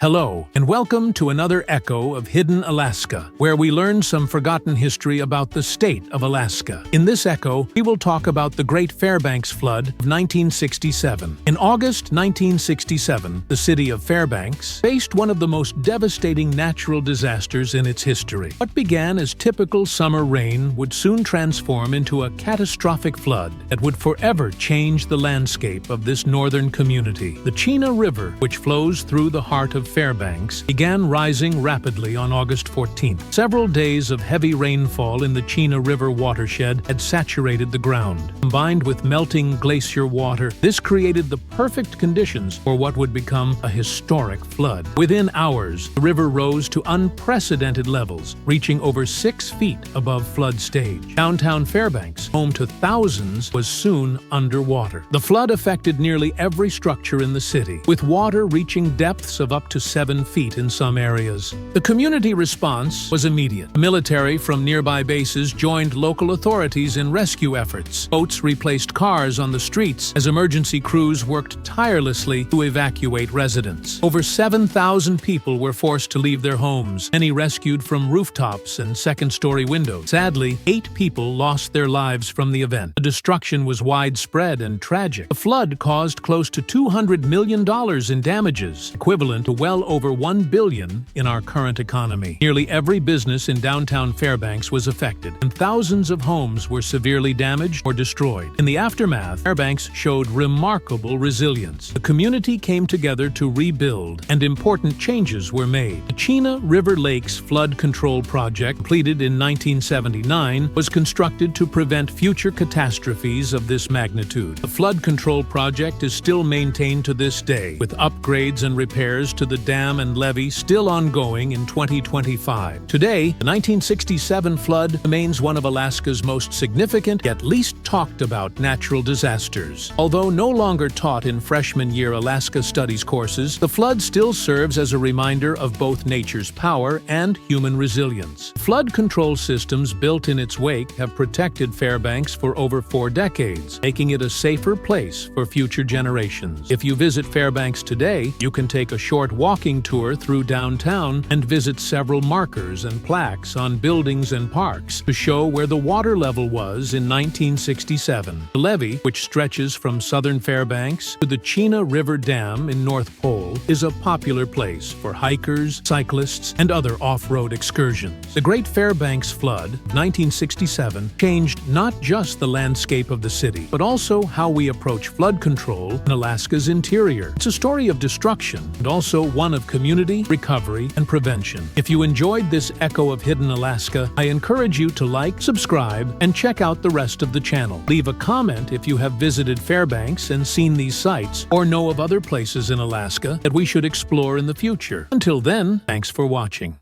Hello, and welcome to another echo of Hidden Alaska, where we learn some forgotten history about the state of Alaska. In this echo, we will talk about the Great Fairbanks Flood of 1967. In August 1967, the city of Fairbanks faced one of the most devastating natural disasters in its history. What began as typical summer rain would soon transform into a catastrophic flood that would forever change the landscape of this northern community. The Chena River, which flows through the heart of Fairbanks, began rising rapidly on August 14th. Several days of heavy rainfall in the Chena River watershed had saturated the ground. Combined with melting glacier water, this created the perfect conditions for what would become a historic flood. Within hours, the river rose to unprecedented levels, reaching over 6 feet above flood stage. Downtown Fairbanks, home to thousands, was soon underwater. The flood affected nearly every structure in the city, with water reaching depths of up to 7 feet in some areas. The community response was immediate. The military from nearby bases joined local authorities in rescue efforts. Boats replaced cars on the streets as emergency crews worked tirelessly to evacuate residents. Over 7,000 people were forced to leave their homes, many rescued from rooftops and second-story windows. Sadly, 8 people lost their lives from the event. The destruction was widespread and tragic. The flood caused close to $200 million in damages, equivalent to well over $1 billion in our current economy. Nearly every business in downtown Fairbanks was affected, and thousands of homes were severely damaged or destroyed. In the aftermath, Fairbanks showed remarkable resilience. The community came together to rebuild, and important changes were made. The Chena River Lakes Flood Control Project, completed in 1979, was constructed to prevent future catastrophes of this magnitude. The flood control project is still maintained to this day, with upgrades and repairs to the dam and levee still ongoing in 2025. Today, the 1967 flood remains one of Alaska's most significant yet least talked about natural disasters. Although no longer taught in freshman year Alaska Studies courses, the flood still serves as a reminder of both nature's power and human resilience. Flood control systems built in its wake have protected Fairbanks for over 4 decades, making it a safer place for future generations. If you visit Fairbanks today, you can take a short walking tour through downtown and visit several markers and plaques on buildings and parks to show where the water level was in 1967. The levee, which stretches from southern Fairbanks to the Chena River Dam in North Pole, is a popular place for hikers, cyclists, and other off-road excursions. The Great Fairbanks Flood of 1967 changed not just the landscape of the city, but also how we approach flood control in Alaska's interior. It's a story of destruction and also one of community, recovery, and prevention. If you enjoyed this echo of Hidden Alaska, I encourage you to like, subscribe, and check out the rest of the channel. Leave a comment if you have visited Fairbanks and seen these sites, or know of other places in Alaska that we should explore in the future. Until then, thanks for watching.